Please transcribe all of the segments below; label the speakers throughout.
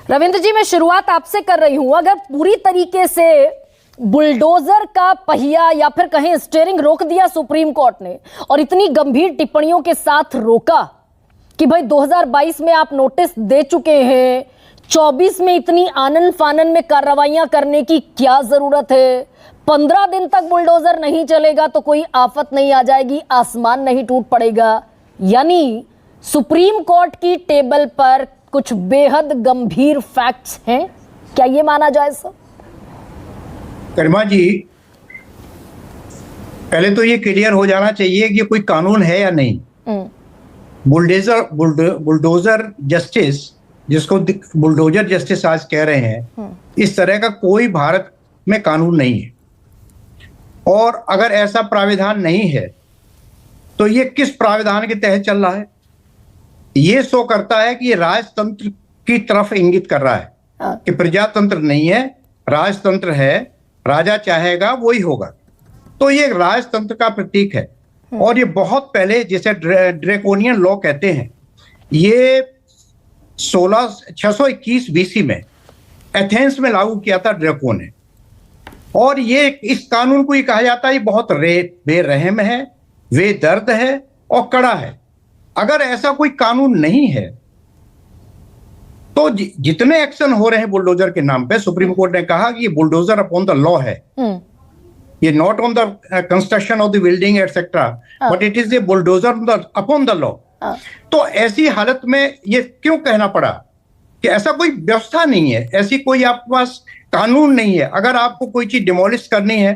Speaker 1: रविंद्र जी, मैं शुरुआत आपसे कर रही हूं। अगर पूरी तरीके से बुलडोजर का पहिया या फिर कहें स्टीयरिंग रोक दिया सुप्रीम कोर्ट ने और इतनी गंभीर टिप्पणियों के साथ रोका कि भाई 2022 में आप नोटिस दे चुके हैं, 24 में इतनी आनन फानन में कार्रवाइयां करने की क्या जरूरत है, 15 दिन तक बुलडोजर नहीं चलेगा तो कोई आफत नहीं आ जाएगी, आसमान नहीं टूट पड़ेगा। यानी सुप्रीम कोर्ट की टेबल पर कुछ बेहद गंभीर फैक्ट्स हैं, क्या ये माना जाए सर?
Speaker 2: गरिमा जी, पहले तो ये क्लियर हो जाना चाहिए कि कोई कानून है या नहीं। बुलडोजर जस्टिस, जिसको बुलडोजर जस्टिस आज कह रहे हैं, इस तरह का कोई भारत में कानून नहीं है। और अगर ऐसा प्राविधान नहीं है तो ये किस प्राविधान के तहत चल रहा है? ये शो करता है कि ये राजतंत्र की तरफ इंगित कर रहा है कि प्रजातंत्र नहीं है, राजतंत्र है, राजा चाहेगा वही होगा। तो ये राजतंत्र का प्रतीक है। और ये बहुत पहले, जिसे ड्रैकोनियन लॉ कहते हैं, ये 621 बीसी में एथेंस में लागू किया था ड्रैको ने। और ये इस कानून को ये कहा जाता है ये बहुत बेरहम है, बेदर्द है और कड़ा है। अगर ऐसा कोई कानून नहीं है तो जितने एक्शन हो रहे हैं बुलडोजर के नाम पे, सुप्रीम कोर्ट ने कहा कि ये बुलडोजर अपॉन द लॉ है, ये not on the construction of the building etcetera, but it is a bulldozer upon the law. तो ऐसी हालत में ये क्यों कहना पड़ा कि ऐसा कोई व्यवस्था नहीं है, ऐसी कोई आपके पास कानून नहीं है। अगर आपको कोई चीज डिमोलिश करनी है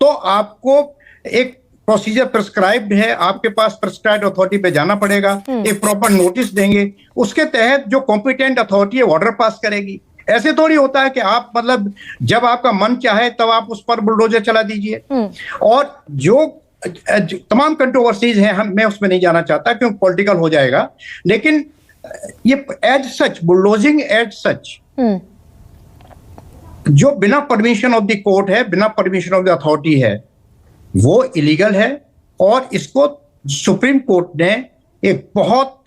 Speaker 2: तो आपको एक प्रोसीजर प्रिस्क्राइब्ड है, आपके पास प्रिस्क्राइब्ड अथॉरिटी पे जाना पड़ेगा, एक प्रॉपर नोटिस देंगे, उसके तहत जो कॉम्पिटेंट अथॉरिटी है ऑर्डर पास करेगी। ऐसे थोड़ी होता है कि आप मतलब जब आपका मन चाहे तब आप उस पर बुलडोजर चला दीजिए। और जो तमाम कंट्रोवर्सीज हैं, मैं उसमें नहीं जाना चाहता क्योंकि पॉलिटिकल हो जाएगा, लेकिन ये as such, bulldozing as such जो बिना परमिशन ऑफ द कोर्ट है, बिना परमिशन ऑफ द अथॉरिटी है, वो इलीगल है। और इसको सुप्रीम कोर्ट ने एक बहुत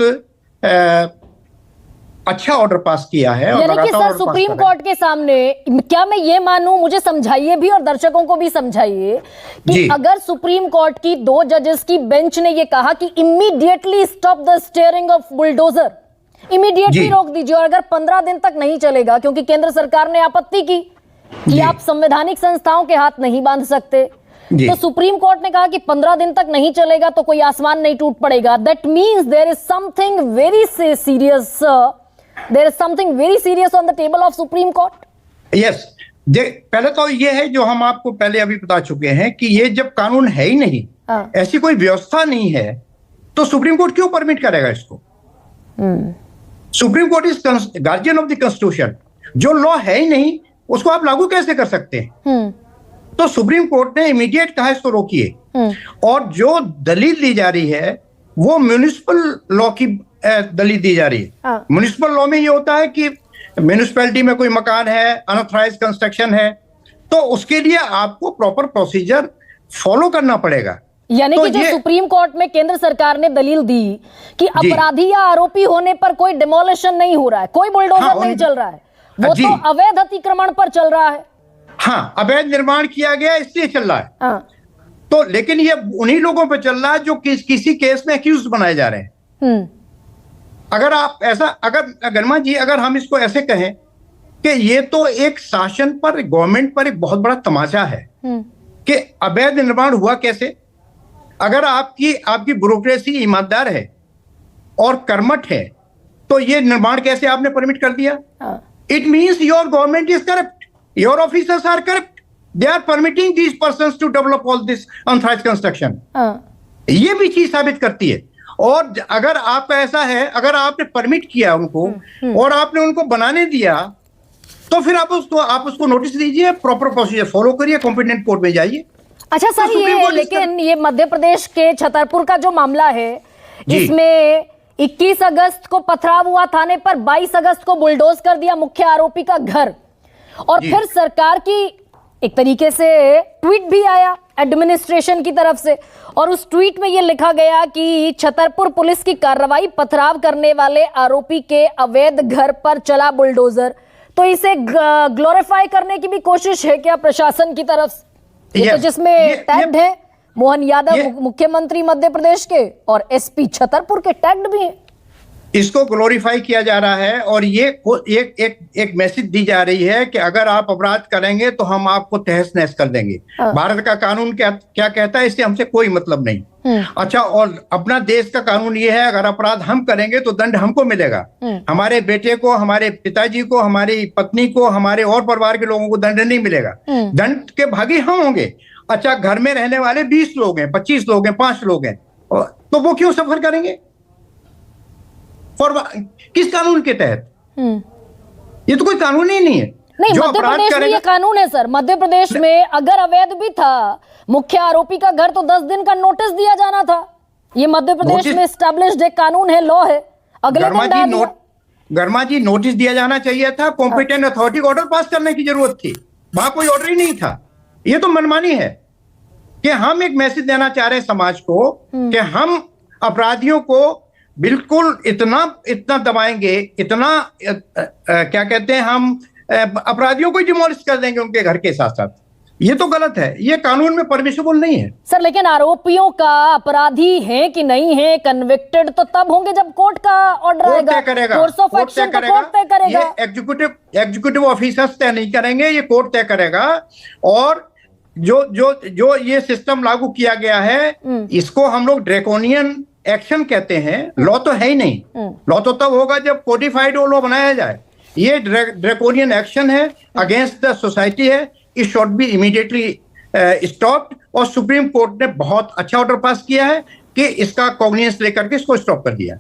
Speaker 2: अच्छा ऑर्डर पास किया है।
Speaker 1: यानी कि सर, सुप्रीम कोर्ट के सामने क्या मैं ये मानूं, मुझे समझाइए भी और दर्शकों को भी समझाइए कि अगर सुप्रीम कोर्ट की 2 जजेस की बेंच ने ये कहा कि immediately stop the steering of bulldozer, immediately रोक दीजिए, और अगर 15 दिन तक नहीं चलेगा, क्योंकि केंद्र सरकार ने आपत्ति की कि आप संवैधानिक संस्थाओं के हाथ नहीं बांध सकते, तो सुप्रीम कोर्ट ने कहा कि 15 दिन तक नहीं चलेगा तो कोई आसमान नहीं टूट पड़ेगा। That means there is something very serious, there is something very serious on the table of Supreme Court.
Speaker 2: Yes, पहले तो ये है जो हम आपको पहले अभी बता चुके हैं कि ये जब कानून है ही नहीं, ऐसी कोई व्यवस्था नहीं है, तो सुप्रीम कोर्ट क्यों परमिट करेगा इसको? Supreme court is guardian of the constitution. जो लॉ है ही नहीं उसको आप लागू कैसे कर सकते हैं? तो सुप्रीम कोर्ट ने इमीडिएट कहा इसको रोकिए। और जो दलील दी जा रही है वो म्युनिसिपल लॉ की दलील दी जा रही है। म्युनिसिपल लॉ में ये होता है कि म्युनिसिपैलिटी में कोई मकान है, अनऑथराइज्ड कंस्ट्रक्शन है, तो उसके लिए आपको प्रॉपर प्रोसीजर फॉलो करना पड़ेगा।
Speaker 1: यानी कि जो सुप्रीम कोर्ट में केंद्र सरकार ने दलील दी कि अपराधी या आरोपी होने पर कोई डिमोलिशन नहीं हो रहा है, कोई बुलडोजर नहीं चल रहा है, वो तो अवैध अतिक्रमण पर चल रहा है।
Speaker 2: हाँ, अवैध निर्माण किया गया इसलिए चल रहा है। तो लेकिन ये उन्हीं लोगों पे चल रहा है जो किसी केस में एक्यूज बनाए जा रहे हैं। अगर आप ऐसा, अगर गरिमा जी, अगर हम इसको ऐसे कहें कि ये तो एक शासन पर, गवर्नमेंट पर एक बहुत बड़ा तमाचा है कि अवैध निर्माण हुआ कैसे। अगर आपकी ब्यूरोक्रेसी ईमानदार है और कर्मठ है तो ये निर्माण कैसे आपने परमिट कर दिया? It means your government is corrupt, your officers are corrupt, they are permitting these persons to develop all this unauthorised construction. ये भी चीज साबित करती है। और अगर आपका ऐसा है, अगर आपने परमिट किया उनको और आपने उनको बनाने दिया, तो फिर आप उसको नोटिस दीजिए, प्रॉपर प्रोसीजर फॉलो करिए, कॉम्पिटेंट कोर्ट में जाइए।
Speaker 1: अच्छा सर, ये लेकिन ये मध्य प्रदेश के छतरपुर का जो मामला है, इसमें 21 अगस्त को पथराव हुआ थाने पर, 22 अगस्त को बुलडोज कर दिया मुख्य आरोपी का घर, और फिर सरकार की एक तरीके से ट्वीट भी आया एडमिनिस्ट्रेशन की तरफ से, और उस ट्वीट में यह लिखा गया कि छतरपुर पुलिस की कार्रवाई, पथराव करने वाले आरोपी के अवैध घर पर चला बुलडोजर, तो इसे ग्लोरीफाई करने की भी कोशिश है क्या प्रशासन की तरफ से? ये तो जिसमें टैग्ड है मोहन यादव मुख्यमंत्री मध्य प्रदेश के और एसपी छतरपुर के टैग्ड भी हैं।
Speaker 2: इसको ग्लोरीफाई किया जा रहा है और ये एक मैसेज दी जा रही है कि अगर आप अपराध करेंगे तो हम आपको तहस नहस कर देंगे। भारत का कानून क्या कहता है, इससे हमसे कोई मतलब नहीं। अच्छा, और अपना देश का कानून ये है, अगर अपराध हम करेंगे तो दंड हमको मिलेगा। हमारे बेटे को, हमारे पिताजी को, हमारी पत्नी को, हमारे और परिवार के लोगों को दंड नहीं मिलेगा। दंड के भागी हम होंगे। अच्छा, घर में रहने वाले 20 लोग हैं, 25 लोग हैं, 5 लोग हैं, तो वो क्यों सफर करेंगे? और किस कानून के तहत? ये तो कोई कानून ही नहीं है।
Speaker 1: नहीं, मध्य प्रदेश में ये कानून है सर। मध्य प्रदेश में अगर अवैध भी था, मुख्य आरोपी का घर तो 10 दिन का नोटिस दिया जाना था। ये मध्य प्रदेश में एस्टैब्लिश्ड एक कानून है, लॉ है। अगले दिन
Speaker 2: गर्मा जी, नोटिस दिया जाना चाहिए था। कॉम्पिटेंट अथॉरिटी को ऑर्डर पास करने की जरूरत थी। वहां कोई ऑर्डर ही नहीं था। ये तो मनमानी है कि हम एक मैसेज देना चाह रहे हैं समाज को कि हम अपराधियों को बिल्कुल इतना दबाएंगे, इतना क्या कहते हैं, हम अपराधियों को डिमोलिश कर देंगे उनके घर के साथ साथ। ये तो गलत है, ये कानून में परमिसिबल नहीं है
Speaker 1: सर। लेकिन आरोपियों का अपराधी है कि नहीं है, कन्विक्टेड तो तब होंगे जब कोर्ट का ऑर्डर आएगा, कोर्स ऑफ एक्शन का कोर्ट तय करेगा।
Speaker 2: ये एग्जीक्यूटिव ऑफिसर्स तय नहीं करेंगे, ये कोर्ट तय करेगा। और जो ये सिस्टम लागू किया गया है, इसको हम लोग ड्रैकोनियन एक्शन कहते हैं। लॉ तो है ही नहीं। लॉ तो तब होगा जब कोडिफाइड लॉ बनाया जाए। ये ड्रैकोनियन एक्शन है, अगेंस्ट द सोसाइटी है। It should be immediately stopped. और सुप्रीम कोर्ट ने बहुत अच्छा ऑर्डर पास किया है कि इसका कॉग्निजेंस लेकर के इसको स्टॉप कर दिया।